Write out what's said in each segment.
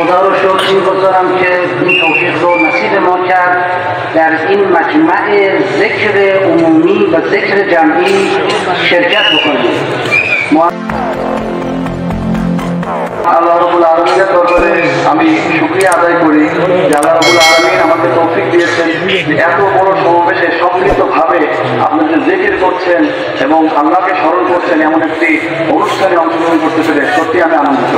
خدا رو شکر می‌گذارم که این توفیق رو نصیب ما کرد در این مجمع ذکر عمومی و ذکر جمعی شرکت بکنیم. আল্লাহ রাব্বুল আলামিনের দরবারে আমি শুকরিয়া আদায় করি যে আল্লাহ রাব্বুল আলামিন আমাকে তৌফিক দিয়েছেন এত বড় সমাবেশে সম্মিলিতভাবে আপনাদের জিকির করছেন এবং আল্লাহকে স্মরণ করছেন এমন একটি অনুষ্ঠানে অংশগ্রহণ করতে পেরে সত্যি আমি আনন্দিত।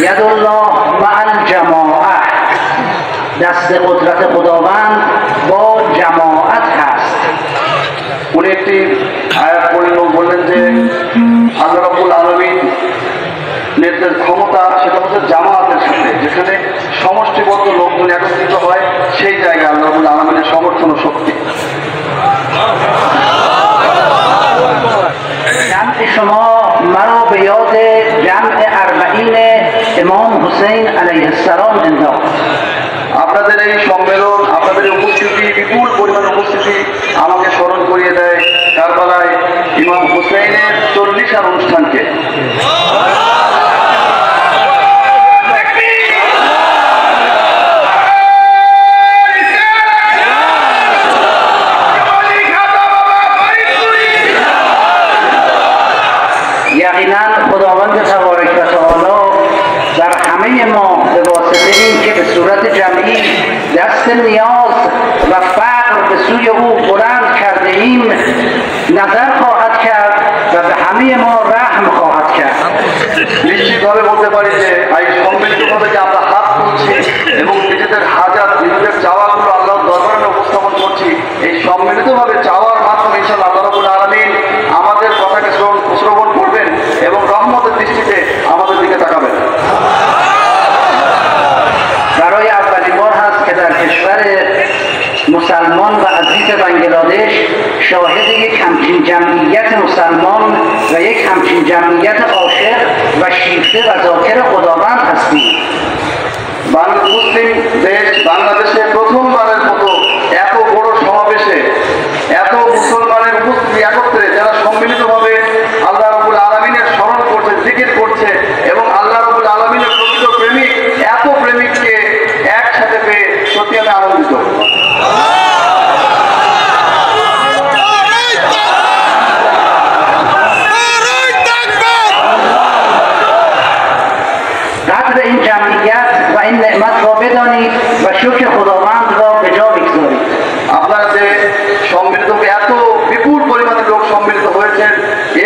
یدالله مع الجماعه، دست قدرت خداوند با جماعت هست. উনি একটি আয়াত পড়লেন বললেন যে আল্লাহ রাব্বুল আলামিন নেতার ক্ষমতা সেটা হচ্ছে জামায়াতের সাথে, যেখানে সমষ্টিবদ্ধ লোকজন একত্রিত হয় সেই জায়গায় আল্লাহ রাব্বুল আলামিনের সমর্থন ও শক্তি। جمع شما مرا به یاد جمع اربعین امام حسین علیه السلام انداخت. আপনাদের এই সম্মেলন, আপনাদের উপস্থিতি, বিপুল পরিমাণ উপস্থিতি আমাকে স্মরণ করিয়ে দেয় কারবালায় ইমাম হুসাইনের 40 অনুষ্ঠানকে। یقینا خداوند تبارک و تعالی در همه ما به واسطه این که به صورت جمعی دست نیاز و فقر به سوی او بلند کرده ایم نظر خواهد کرد و به همه ما رحم خواهد کرد. নিশ্চিতভাবে বলতে পারি যে এই সম্মিলিতভাবে যে আমরা হাত তুলছি এবং নিজেদের হাজার নিজেদের চাওয়াগুলো আল্লাহর দরবারে উপস্থাপন করছি, এই সম্মিলিতভাবে চাওয়ার মাধ্যমে ইনশাআল্লাহ আল্লাহ রাব্বুল আলামিন আমাদের কথাকে শ্রবণ করবেন এবং রহমতের দৃষ্টিতে আমাদের দিকে তাকাবেন। برای اولین بار هست که در کشور مسلمان و عزیز بنگلادش شاهد یک همچین جمعیت مسلمان و یک همچین جمعیت عاشق و شیفته و ذاکر خداوند هستیم. মুসলিম দেশ বাংলাদেশে প্রথমবারের মতো এত বড় সমাবেশে এত মুসলমানের উপস্থিতি একত্রে যারা সম্মিলিতভাবে আল্লাহ রাব্বুল আলামিনের স্মরণ করছে, জিকির করছে এবং আল্লাহ রাব্বুল আলামিনের প্রকৃত প্রেমিক এত প্রেমিককে একসাথে পেয়ে সত্যি আমি আনন্দিত। قدر این جمعیت و این نعمت را بدانید و شکر خداوند را به جا بگذارید. আপনারা যে সম্মিলিত এত বিপুল পরিমাণে লোক সম্মিলিত হয়েছেন,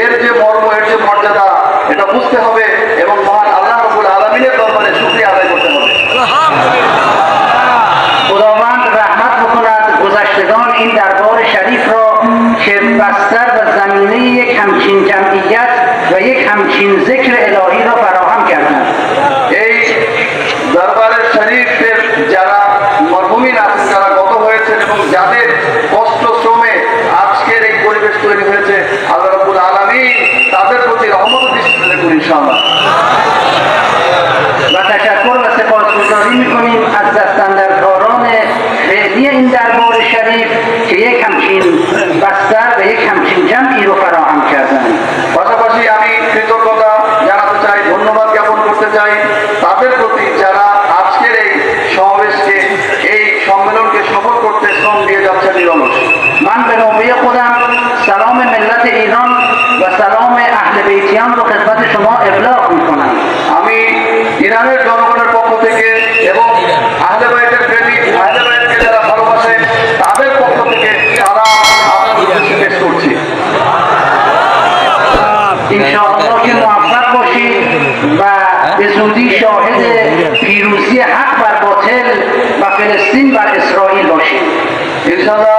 এর যে মর্ম, এর যে মর্যাদা এটা বুঝতে হবে এবং মহান আল্লাহ রাব্বুল আলামিনের দরবারে শুকরিয়া আদায় করতে হবে। خداوند رحمت بکند گذشتگان این دربار شریف را که بستر و زمینه یک همچین جمعیت و یک همچین ذکر الهی را فراهم کردند. এই দরবারের শরীফের যারা মরহুমিন আছেন, যারা গত হয়েছেন এবং যাদের কষ্ট শ্রমে আজকের এই পরিবেশ তৈরি হয়েছে, আল্লাহ রাব্বুল আলামিন তাদের প্রতি রহমতের দৃষ্টি দেখুন ইনশাআল্লাহ। و تشکر و سپاسگزاری می‌کنیم از دستاندرکاران فعلی این دربار شریف که یک همچین بستر و یک همچین جمعی رو فراهم کردند. পাশাপাশি আমি কৃতজ্ঞতা জানাতে চাই, ধন্যবাদ জ্ঞাপন করতে চাই তাদের প্রতি যারা আজকের এই সমাবেশকে, এই সম্মেলনকে সফল করতে শ্রম দিয়ে যাচ্ছেন নিরলস। من به نوبه خودم سلام ملت ایران و سلام اهل بیتیان رو خدمت شما ابلاغ می‌کنم. আমি ইরানের জনগণের পক্ষ থেকে এবং আহলে বাইতের প্রেমিক, আহলে বাইতকে যারা ভালোবাসে তাদের পক্ষ থেকে সালাম আপনাদের উদ্দেশ্যে পেশ করছি। انشاءالله که موفق باشید و به زودی شاهد پیروزی حق بر باطل و فلسطین بر اسرائیل باشید. ইনশাআল্লাহ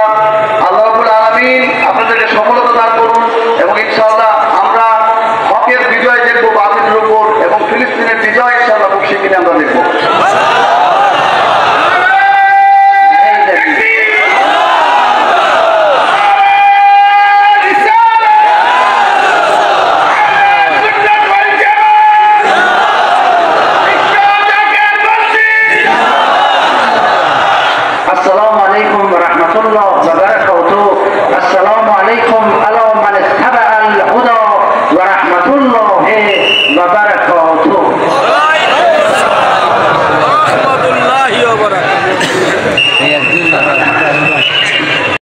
আল্লাহ রাব্বুল আলামিন আপনাদেরকে সফলতা দান করুন এবং ইনশাআল্লাহ আমরা হকের বিজয় দেখব বাতিলের উপর এবং ফিলিস্তিনের বিজয় ইনশাআল্লাহ খুব শীঘ্রই আমরা দেখব। ওয়া রাহমাতুল্লাহি ওয়া বারাকাতুহু। রাহমাতুল্লাহি ওয়া বারাকাতুহু।